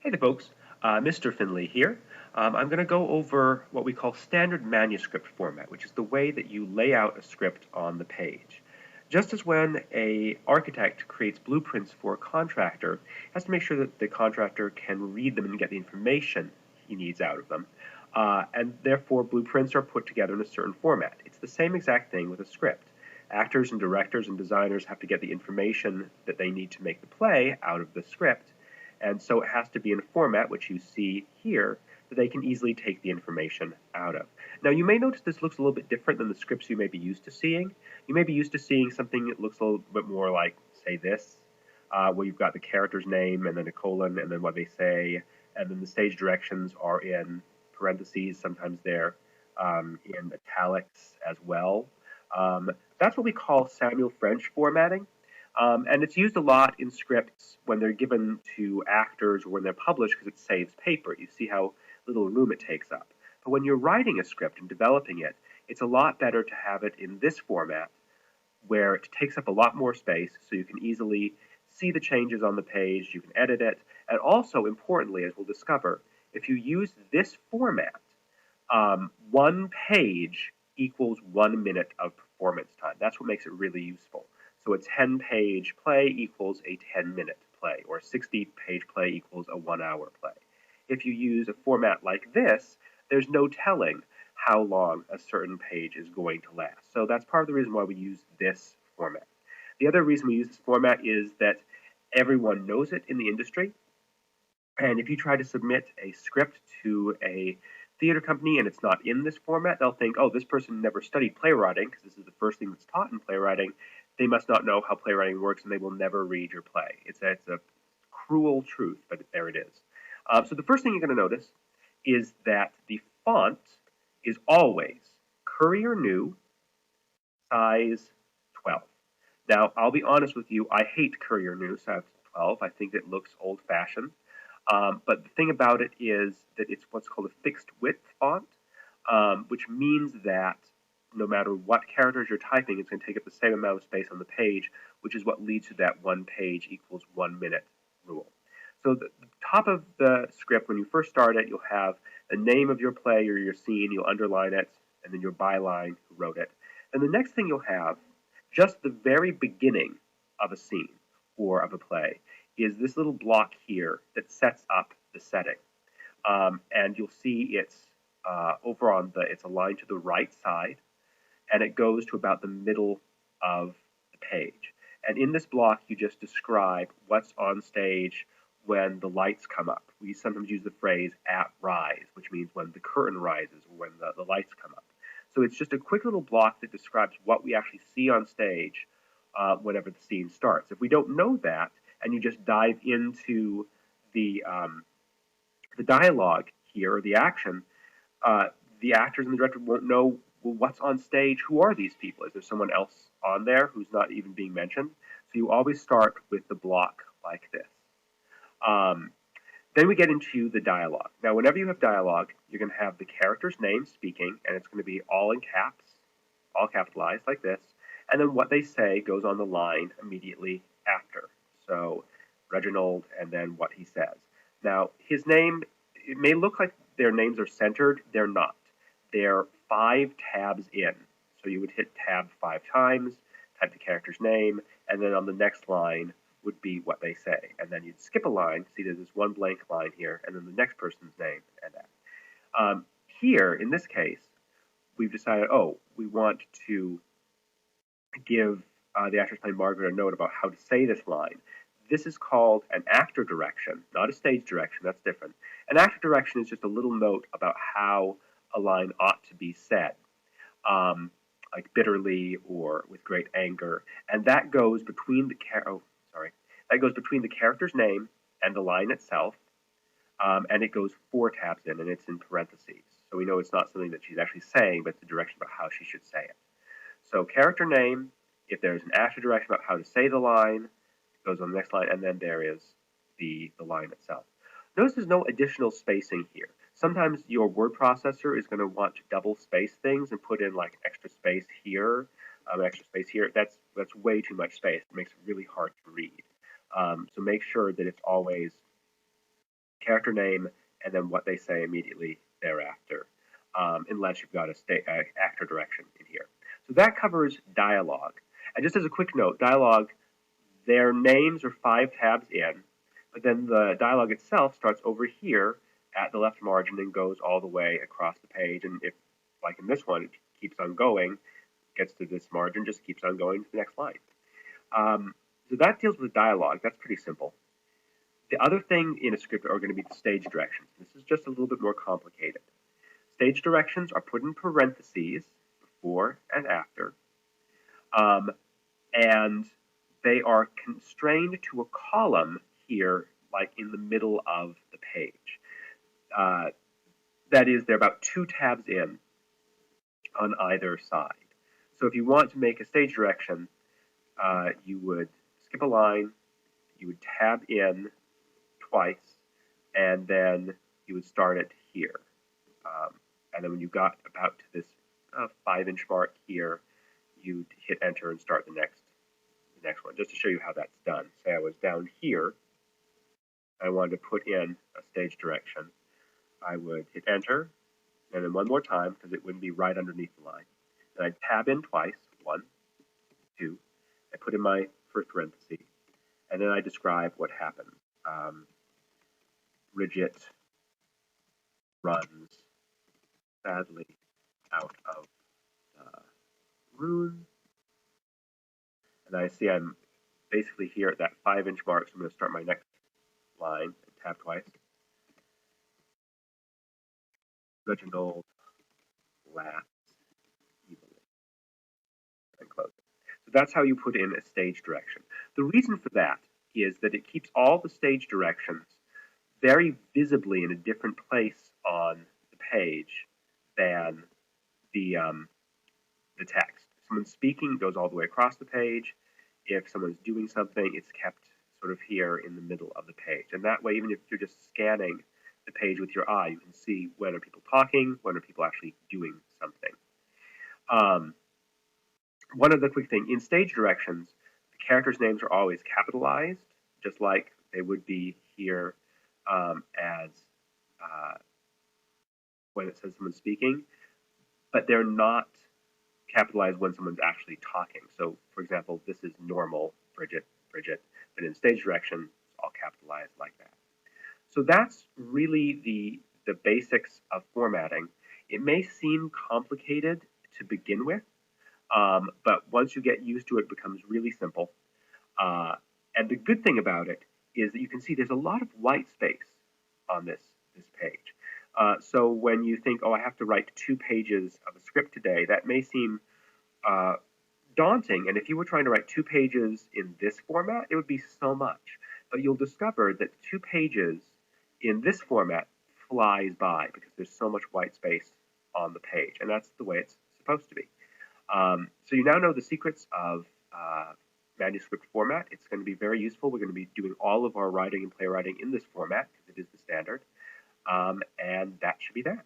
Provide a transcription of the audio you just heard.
Hey there, folks. Mr. Finley here. I'm going to go over what we call standard manuscript format, which is the way that you lay out a script on the page. Just as when an architect creates blueprints for a contractor, he has to make sure that the contractor can read them and get the information he needs out of them. And therefore, blueprints are put together in a certain format. It's the same exact thing with a script. Actors and directors and designers have to get the information that they need to make the play out of the script, and so it has to be in a format, which you see here, that they can easily take the information out of. Now, you may notice this looks a little bit different than the scripts you may be used to seeing. You may be used to seeing something that looks a little bit more like, say, this, where you've got the character's name and then a colon and then what they say, and then the stage directions are in parentheses. Sometimes they're in italics as well. That's what we call Samuel French formatting. And it's used a lot in scripts when they're given to actors or when they're published because it saves paper. You see how little room it takes up. But when you're writing a script and developing it, it's a lot better to have it in this format where it takes up a lot more space so you can easily see the changes on the page, you can edit it, and also, importantly, as we'll discover, if you use this format, one page equals 1 minute of performance time. That's what makes it really useful. So a 10-page play equals a 10-minute play, or a 60-page play equals a 1-hour play. If you use a format like this, there's no telling how long a certain page is going to last. So that's part of the reason why we use this format. The other reason we use this format is that everyone knows it in the industry. And if you try to submit a script to a theater company and it's not in this format, they'll think, oh, this person never studied playwriting because this is the first thing that's taught in playwriting. They must not know how playwriting works and they will never read your play. It's a cruel truth, but there it is. So the first thing you're going to notice is that the font is always Courier New, size 12. Now, I'll be honest with you, I hate Courier New size 12. I think it looks old-fashioned. But the thing about it is that it's what's called a fixed width font, which means that no matter what characters you're typing, it's going to take up the same amount of space on the page, which is what leads to that 1 page equals 1 minute rule. So the top of the script, when you first start it, you'll have the name of your play or your scene, you'll underline it, and then your byline, who wrote it. And the next thing you'll have, just the very beginning of a scene or of a play, is this little block here that sets up the setting. And you'll see it's over on it's aligned to the right side, and it goes to about the middle of the page. And in this block, you just describe what's on stage when the lights come up. We sometimes use the phrase at rise, which means when the curtain rises or when the lights come up. So it's just a quick little block that describes what we actually see on stage whenever the scene starts. If we don't know that, and you just dive into the dialogue here, or the action, the actors and the director won't know, well, what's on stage? Who are these people? Is there someone else on there who's not even being mentioned? So you always start with the block like this. Then we get into the dialogue. Now, whenever you have dialogue, you're going to have the character's name speaking, and it's going to be all in caps, all capitalized like this, and then what they say goes on the line immediately after. So Reginald, and then what he says. Now, his name, it may look like their names are centered. They're not. They're 5 tabs in. So you would hit tab 5 times, type the character's name, and then on the next line would be what they say. And then you'd skip a line. See, there's this one blank line here, and then the next person's name and that. Here, in this case, we've decided, oh, we want to give the actress playing Margaret a note about how to say this line. This is called an actor direction, not a stage direction. That's different. An actor direction is just a little note about how a line ought to be said, like bitterly or with great anger, and that goes between the character's name and the line itself, and it goes 4 tabs in, and it's in parentheses. So we know it's not something that she's actually saying, but it's a direction about how she should say it. So character name, if there's an actor direction about how to say the line, it goes on the next line, and then there is the line itself. Notice there's no additional spacing here. Sometimes your word processor is going to want to double space things and put in like extra space here, extra space here. That's way too much space. It makes it really hard to read. So make sure that it's always character name, and then what they say immediately thereafter, unless you've got a actor direction in here. So that covers dialogue. And just as a quick note, dialogue, their names are 5 tabs in, but then the dialogue itself starts over here at the left margin and goes all the way across the page. And if, like in this one, it keeps on going, gets to this margin, just keeps on going to the next line. So that deals with dialogue. That's pretty simple. The other thing in a script are going to be the stage directions. This is just a little bit more complicated. Stage directions are put in parentheses before and after, and they are constrained to a column here, like in the middle of the page. That is, they're about 2 tabs in on either side. So if you want to make a stage direction, you would skip a line, you would tab in twice, and then you would start it here. And then when you got about to this 5-inch mark here, you'd hit enter and start the next one, just to show you how that's done. Say I was down here, I wanted to put in a stage direction. I would hit enter, and then one more time, because it wouldn't be right underneath the line. Then I'd tab in twice, 1, 2, I put in my first parenthesis, and then I describe what happened. Bridget runs sadly out of the room. And I see I'm basically here at that 5-inch mark, so I'm going to start my next line and tab twice. Reginald laughs evilly. And close it. So that's how you put in a stage direction. The reason for that is that it keeps all the stage directions very visibly in a different place on the page than the text. If someone's speaking, it goes all the way across the page. If someone's doing something, it's kept sort of here in the middle of the page. And that way, even if you're just scanning the page with your eye, you can see when are people talking, when are people actually doing something. One other quick thing, in stage directions, the characters' names are always capitalized, just like they would be here as when it says someone's speaking, but they're not capitalized when someone's actually talking. So, for example, this is normal, Bridget, but in stage direction, it's all capitalized like that. So that's really the basics of formatting. It may seem complicated to begin with, but once you get used to it, it becomes really simple. And the good thing about it is that you can see there's a lot of white space on this page. So when you think, oh, I have to write 2 pages of a script today, that may seem daunting. And if you were trying to write 2 pages in this format, it would be so much. But you'll discover that 2 pages in this format flies by because there's so much white space on the page. And that's the way it's supposed to be. So you now know the secrets of manuscript format. It's going to be very useful. We're going to be doing all of our writing and playwriting in this format because it is the standard. And that should be that.